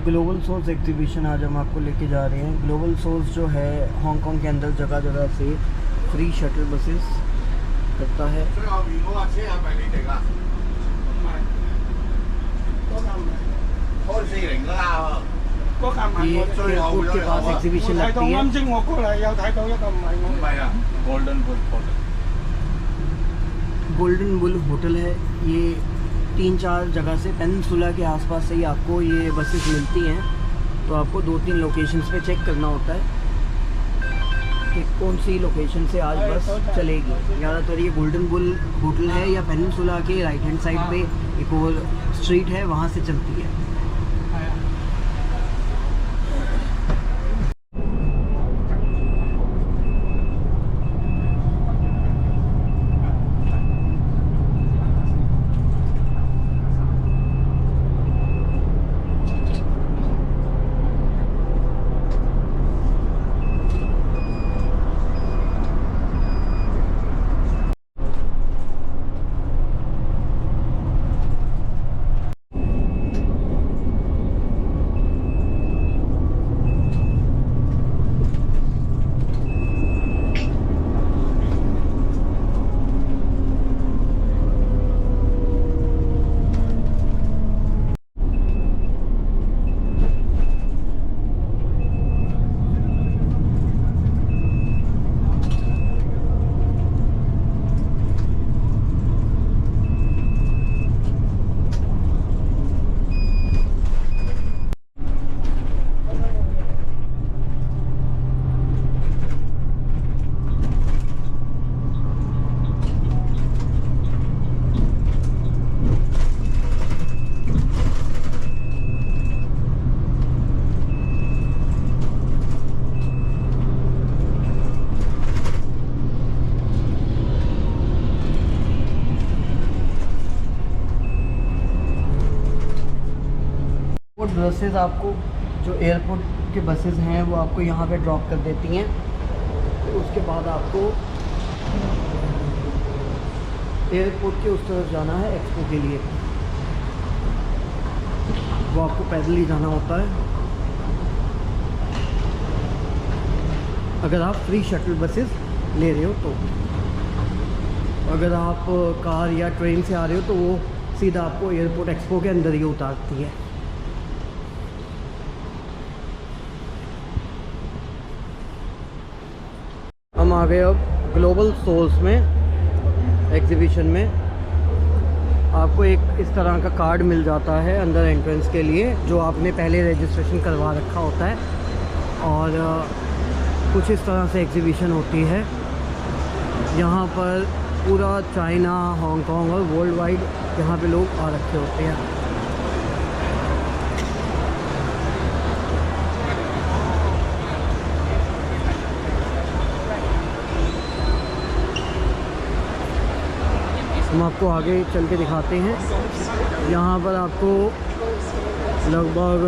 Global source exhibition आज हम आपको लेके जा रहे हैं। ग्लोबल सोर्स जो है हांगकांग के अंदर जगह जगह से फ्री शटल बसेस करता है। ये एयरपोर्ट के पास एग्जीबिशन लगती है। गोल्डन बुल होटल है। ये 3-4 जगह से पेनिनसुला के आसपास से ही आपको ये बसेस मिलती हैं। तो आपको 2-3 लोकेशंस पे चेक करना होता है कि कौन सी लोकेशन से आज बस चलेगी। ज़्यादातर ये गोल्डन बुल होटल है या पेनिनसुला के राइट हैंड साइड पे एक और स्ट्रीट है, वहाँ से चलती है। बसेस आपको जो एयरपोर्ट के बसेस हैं वो आपको यहाँ पे ड्रॉप कर देती हैं। तो उसके बाद आपको एयरपोर्ट के उस तरफ जाना है एक्सपो के लिए। वो आपको पैदल ही जाना होता है अगर आप फ्री शटल बसेस ले रहे हो तो। अगर आप कार या ट्रेन से आ रहे हो तो वो सीधा आपको एयरपोर्ट एक्सपो के अंदर ही उतारती है। हम आ गए अब ग्लोबल सोर्स में एग्जीबिशन में। आपको एक इस तरह का कार्ड मिल जाता है अंदर एंट्रेंस के लिए, जो आपने पहले रजिस्ट्रेशन करवा रखा होता है। और कुछ इस तरह से एग्जीबिशन होती है। यहाँ पर पूरा चाइना, हांगकांग और वर्ल्ड वाइड यहाँ पे लोग आ रखे होते हैं। हम आपको आगे चल के दिखाते हैं। यहाँ पर आपको लगभग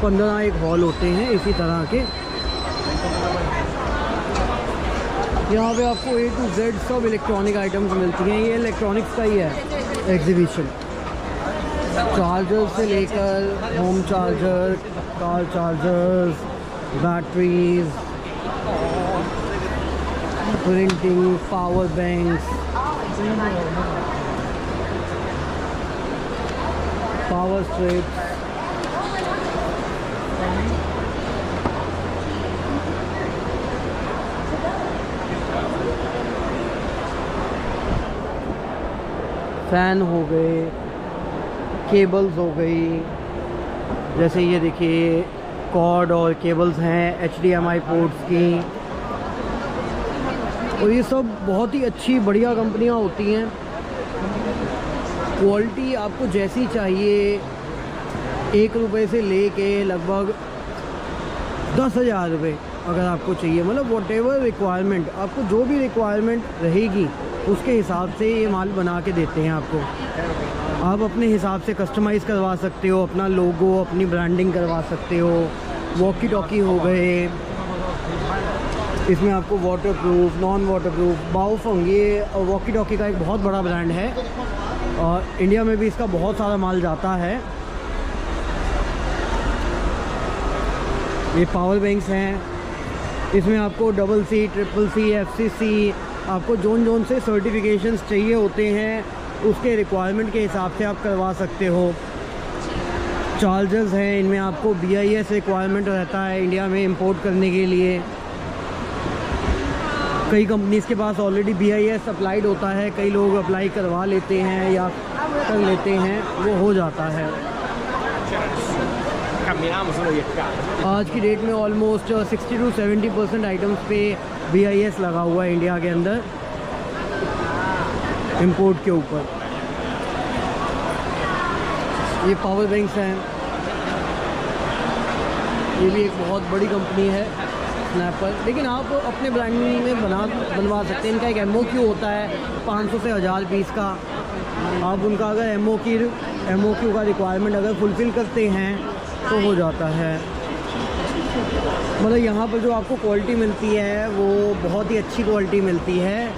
15 एक हॉल होते हैं इसी तरह के। यहाँ पे आपको A to Z सब इलेक्ट्रॉनिक आइटम्स मिलती हैं। ये इलेक्ट्रॉनिक्स का ही है एग्जीबिशन। चार्जर से लेकर home charger, car chargers, batteries, printing, power banks, power strips, fan हो गए, केबल्स हो गई। जैसे ये देखिए कॉर्ड और केबल्स हैं HDMI पोर्ट्स की। और ये सब बहुत ही अच्छी बढ़िया कंपनियां होती हैं। क्वालिटी आपको जैसी चाहिए, 1 रुपये से लेके लगभग 10,000 रुपये अगर आपको चाहिए, मतलब व्हाटएवर रिक्वायरमेंट, आपको जो भी रिक्वायरमेंट रहेगी उसके हिसाब से ये माल बना के देते हैं आपको। आप अपने हिसाब से कस्टमाइज़ करवा सकते हो, अपना लोगो, अपनी ब्रांडिंग करवा सकते हो। वॉकी टॉकी हो गए, इसमें आपको वाटरप्रूफ, नॉन वाटरप्रूफ, बाओफंग, ये वॉकी टॉकी का एक बहुत बड़ा ब्रांड है और इंडिया में भी इसका बहुत सारा माल जाता है। ये पावर बैंक्स हैं, इसमें आपको CCC, CCC, FCC, आपको जोन से सर्टिफिकेशंस चाहिए होते हैं, उसके रिक्वायरमेंट के हिसाब से आप करवा सकते हो। चार्जर्स हैं, इनमें आपको BIS रिक्वायरमेंट रहता है इंडिया में इंपोर्ट करने के लिए। कई कंपनीज़ के पास ऑलरेडी BIS अप्लाइड होता है, कई लोग अप्लाई करवा लेते हैं या कर लेते हैं, वो हो जाता है। आज की डेट में ऑलमोस्ट 60 to 70% आइटम्स पे BIS लगा हुआ है इंडिया के अंदर इंपोर्ट के ऊपर। ये पावर बैंक्स हैं, ये भी एक बहुत बड़ी कंपनी है स्नैपर, लेकिन आप अपने ब्रांडिंग में बनवा सकते हैं। इनका एक MOQ होता है 500 से 1000 पीस का। आप उनका अगर MOQ का रिक्वायरमेंट अगर फुलफ़िल करते हैं तो हो जाता है। मतलब यहाँ पर जो आपको क्वालिटी मिलती है वो बहुत ही अच्छी क्वालिटी मिलती है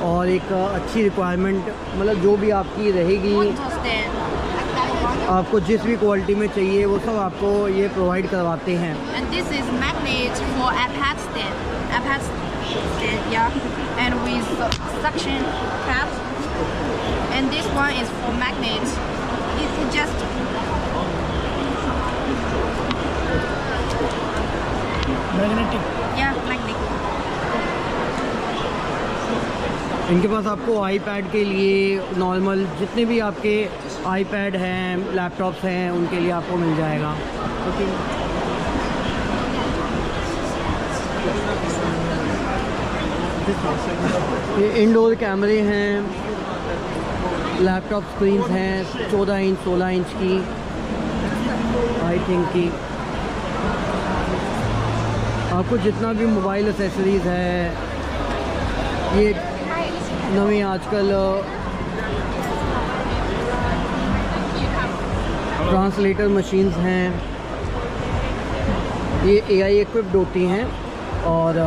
और एक अच्छी रिक्वायरमेंट, मतलब जो भी आपकी रहेगी, आपको जिस भी क्वालिटी में चाहिए वो सब आपको ये प्रोवाइड करवाते हैं। And this is magnet for iPad stand, yeah, and with suction caps. And this one is for magnet. It's just magnetic, yeah, magnet. इनके पास आपको iPad के लिए नॉर्मल जितने भी आपके iPad हैं, लैपटॉप्स हैं, उनके लिए आपको मिल जाएगा। ओके, ये इंडोर कैमरे हैं, लैपटॉप स्क्रीन्स हैं 14 इंच 16 इंच की आई थिंक की। आपको जितना भी मोबाइल एसेसरीज़ है, ये नवी आजकल ट्रांसलेटर मशीन्स हैं, ये AI इक्विप्ड होती हैं और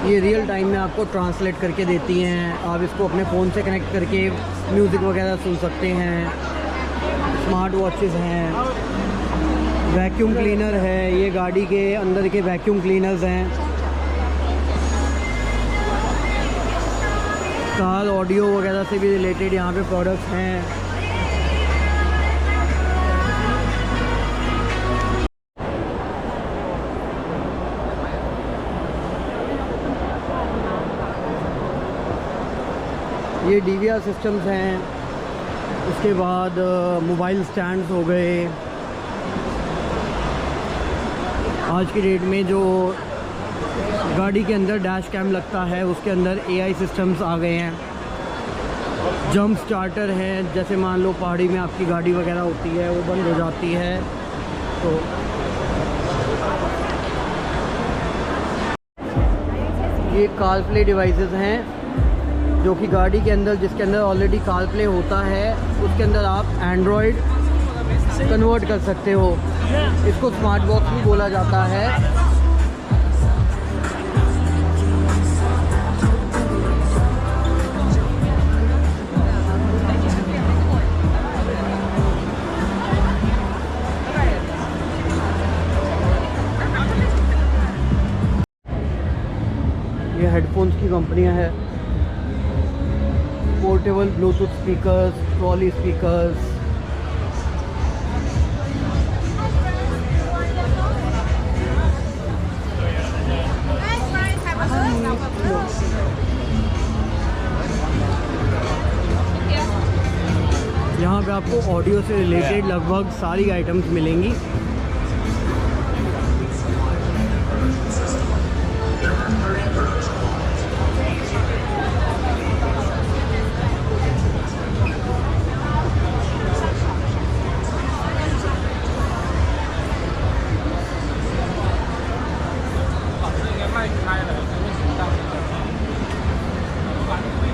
ये रियल टाइम में आपको ट्रांसलेट करके देती हैं। आप इसको अपने फ़ोन से कनेक्ट करके म्यूज़िक वगैरह सुन सकते हैं। स्मार्ट वॉचेस हैं, वैक्यूम क्लीनर है, ये गाड़ी के अंदर के वैक्यूम क्लीनर्स हैं। कार ऑडियो वगैरह से भी रिलेटेड यहाँ पे प्रोडक्ट्स हैं। ये DVR सिस्टम्स हैं, उसके बाद मोबाइल स्टैंड्स हो गए। आज की डेट में जो गाड़ी के अंदर डैश कैम लगता है उसके अंदर AI सिस्टम्स आ गए हैं। जंप स्टार्टर है, जैसे मान लो पहाड़ी में आपकी गाड़ी वगैरह होती है वो बंद हो जाती है तो ये कार प्ले डिवाइसेस हैं जो कि गाड़ी के अंदर, जिसके अंदर ऑलरेडी कार प्ले होता है, उसके अंदर आप एंड्रॉयड कन्वर्ट कर सकते हो। इसको स्मार्ट बॉक्स भी बोला जाता है। ये हेडफोन्स की कंपनियां हैं, portable Bluetooth speakers, trolley speakers. यहाँ पे आपको ऑडियो से रिलेटेड लगभग सारी आइटम्स मिलेंगी।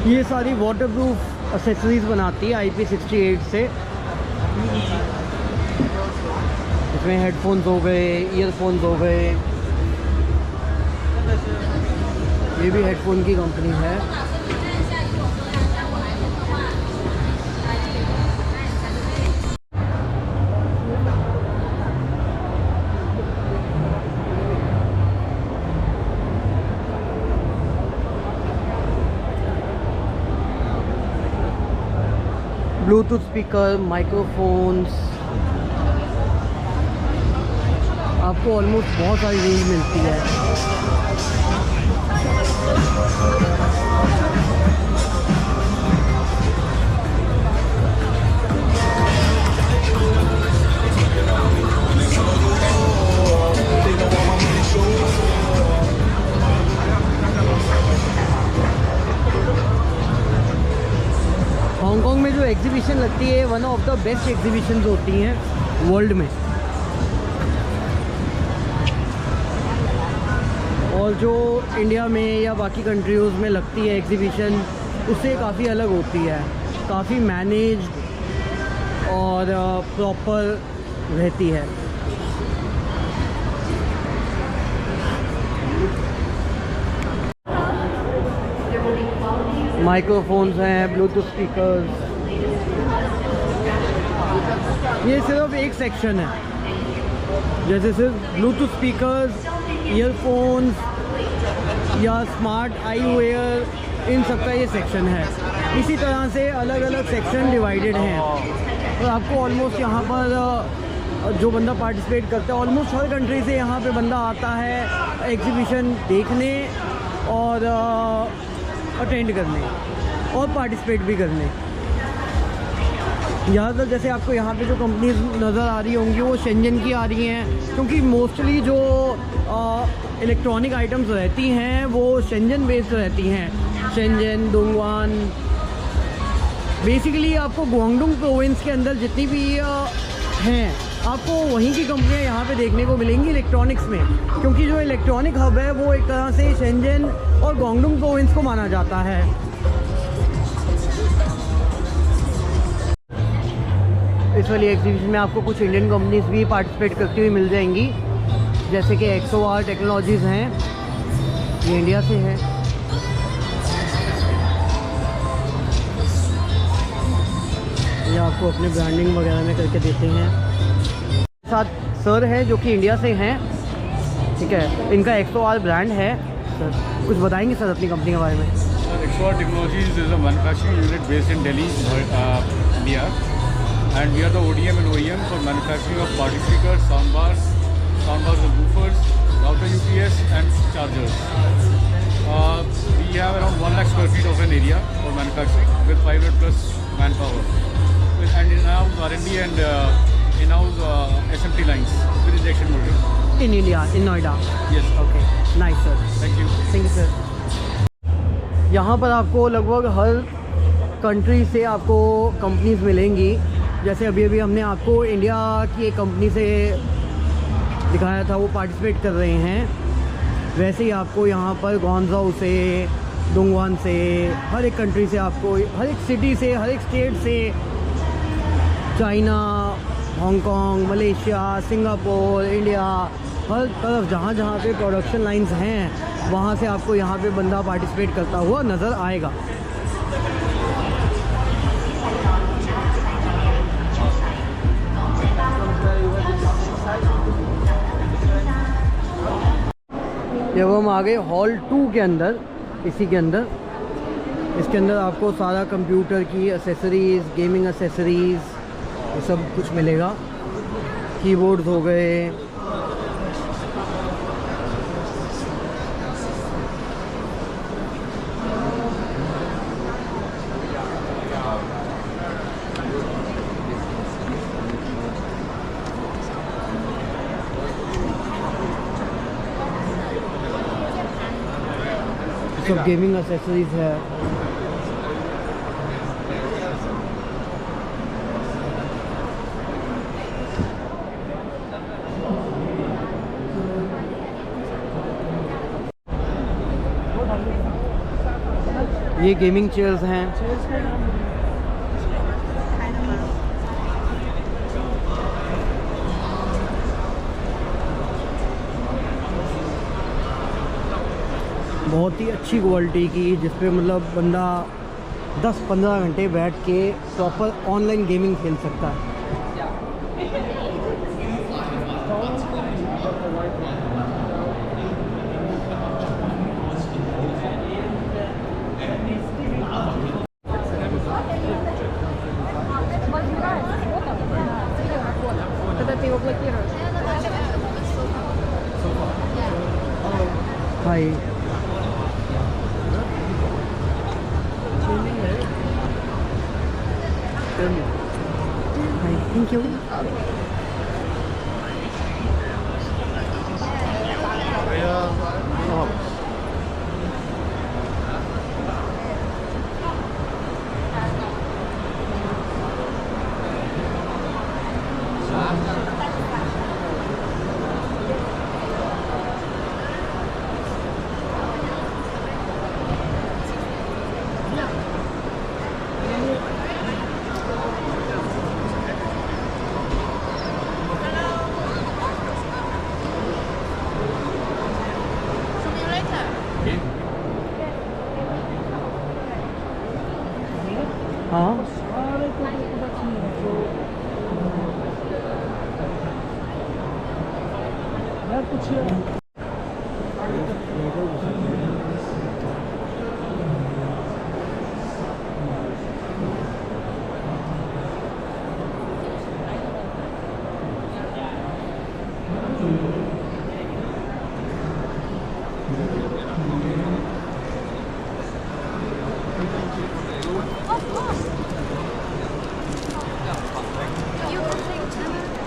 ये सारी वाटरप्रूफ एक्सेसरीज़ बनाती है IP68 से। इसमें हेडफोन्स हो गए, ईयरफोन्स हो गए। ये भी हेडफोन की कंपनी है। ब्लूटूथ स्पीकर, माइक्रोफोन्स, आपको ऑलमोस्ट बहुत सारी रेंज मिलती है। हांगकांग में जो एग्जीबिशन लगती है one of the best exhibitions होती हैं वर्ल्ड में, और जो इंडिया में या बाकी कंट्रीज़ में लगती है एग्जीबिशन उससे काफ़ी अलग होती है, काफ़ी मैनेज्ड और प्रॉपर रहती है। माइक्रोफोन्स हैं, ब्लूटूथ स्पीकर्स, ये सिर्फ एक सेक्शन है। जैसे सिर्फ ब्लूटूथ स्पीकर्स, ईयरफोन्स या स्मार्ट आईवेयर, इन सब का ये सेक्शन है। इसी तरह से अलग अलग सेक्शन डिवाइडेड हैं और आपको ऑलमोस्ट यहाँ पर जो बंदा पार्टिसिपेट करता है, ऑलमोस्ट हर कंट्री से यहाँ पे बंदा आता है एग्जीबिशन देखने और अटेंड करने और पार्टिसिपेट भी करने। ज़्यादातर जैसे आपको यहाँ पे जो कंपनीज नज़र आ रही होंगी वो शेंजन की आ रही हैं, क्योंकि मोस्टली जो इलेक्ट्रॉनिक आइटम्स रहती हैं वो शेंजन बेस्ड रहती हैं। शेंजन, डोंगवान, बेसिकली आपको ग्वांगडोंग प्रोविंस के अंदर जितनी भी हैं आपको वहीं की कंपनियाँ यहाँ पे देखने को मिलेंगी इलेक्ट्रॉनिक्स में, क्योंकि जो इलेक्ट्रॉनिक हब है वो एक तरह से शेंजन और ग्वांगडोंग प्रोविंस को माना जाता है। इस वाली एग्जीबिशन में आपको कुछ इंडियन कंपनीज भी पार्टिसिपेट करती हुई मिल जाएंगी, जैसे कि XOR टेक्नोलॉजीज़ हैं, ये इंडिया से है। ये आपको अपने ब्रांडिंग वगैरह में करके देते हैं। साथ सर है जो कि इंडिया से हैं, ठीक है, इनका XOR ब्रांड है। सर कुछ बताएंगे सर अपनी कंपनी के बारे में? XOR Technologies is a manufacturing unit based in Delhi, India, and we are the ODM and OEM for manufacturing of party speakers, soundbars and woofers, router UPS and chargers. We have around 1 lakh square feet of an area for manufacturing with 500 plus manpower, and in-house R&D and in-house SMT lines with injection molding. In India, in Noida. Yes. Okay, nice sir. Thank you. Thank you sir. यहाँ पर आपको लगभग हर country से आपको companies मिलेंगी। जैसे अभी अभी हमने आपको इंडिया की एक कंपनी से दिखाया था, वो पार्टिसिपेट कर रहे हैं। वैसे ही आपको यहाँ पर ग्वांगझोउ से, डोंगवान से, हर एक कंट्री से आपको, हर एक सिटी से, हर एक स्टेट से, China, Hong Kong, Malaysia, Singapore, India, हर तरफ जहाँ जहाँ पे प्रोडक्शन लाइंस हैं वहाँ से आपको यहाँ पे बंदा पार्टिसिपेट करता हुआ नज़र आएगा। जब हम आ गए हॉल 2 के अंदर, इसी के अंदर, इसके अंदर आपको सारा कंप्यूटर की एसेसरीज़, गेमिंग एसेसरीज़, ये सब कुछ मिलेगा। कीबोर्ड्स हो गए, सब गेमिंग एसेसरीज है। ये गेमिंग चेयर्स हैं। बहुत ही अच्छी क्वालिटी की, जिस पे मतलब बंदा 10-15 घंटे बैठ के प्रॉपर ऑनलाइन गेमिंग खेल सकता है। ты его блокируешь. Hi hi thank you See you later. हाँ यार कुछ Of course. You can take 10 minutes.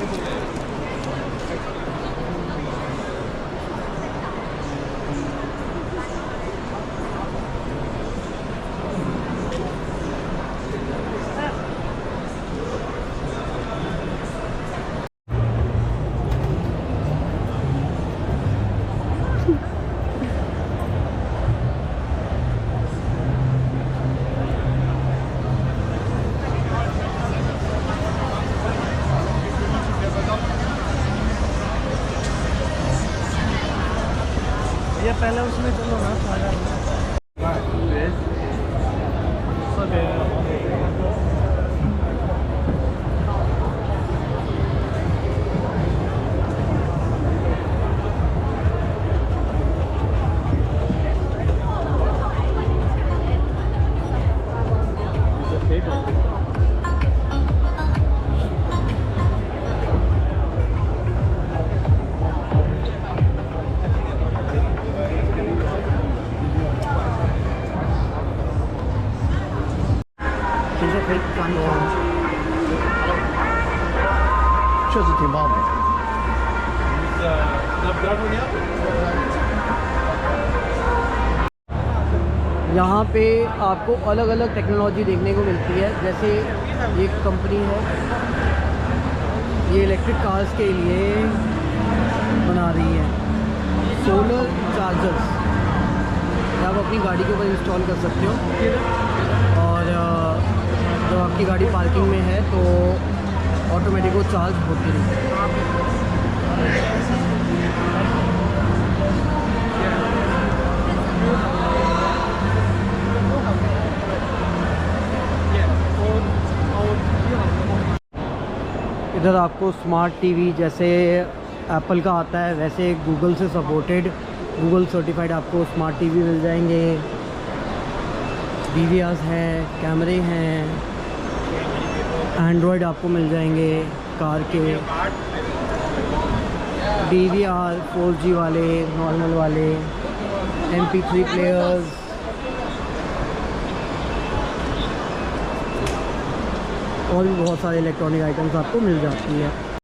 ये पहले उसमें चलो ना सारा确实挺棒的。 यहाँ पे आपको अलग अलग टेक्नोलॉजी देखने को मिलती है, जैसे ये कंपनी है, ये इलेक्ट्रिक कार्स के लिए बना रही है सोलर चार्जर्स। आप अपनी गाड़ी के ऊपर इंस्टॉल कर सकते हो और जब आपकी गाड़ी पार्किंग में है तो ऑटोमेटिक वो चार्ज होती रहेगी। इधर आपको स्मार्ट टीवी जैसे एप्पल का आता है वैसे गूगल से सपोर्टेड, गूगल सर्टिफाइड आपको स्मार्ट टीवी मिल जाएंगे। DVRs हैं, कैमरे हैं, एंड्रॉयड आपको मिल जाएंगे कार के, DVR 4G वाले, नॉर्मल वाले, MP3 प्लेयर्स, और भी बहुत सारे इलेक्ट्रॉनिक आइटम्स आपको मिल जाती है।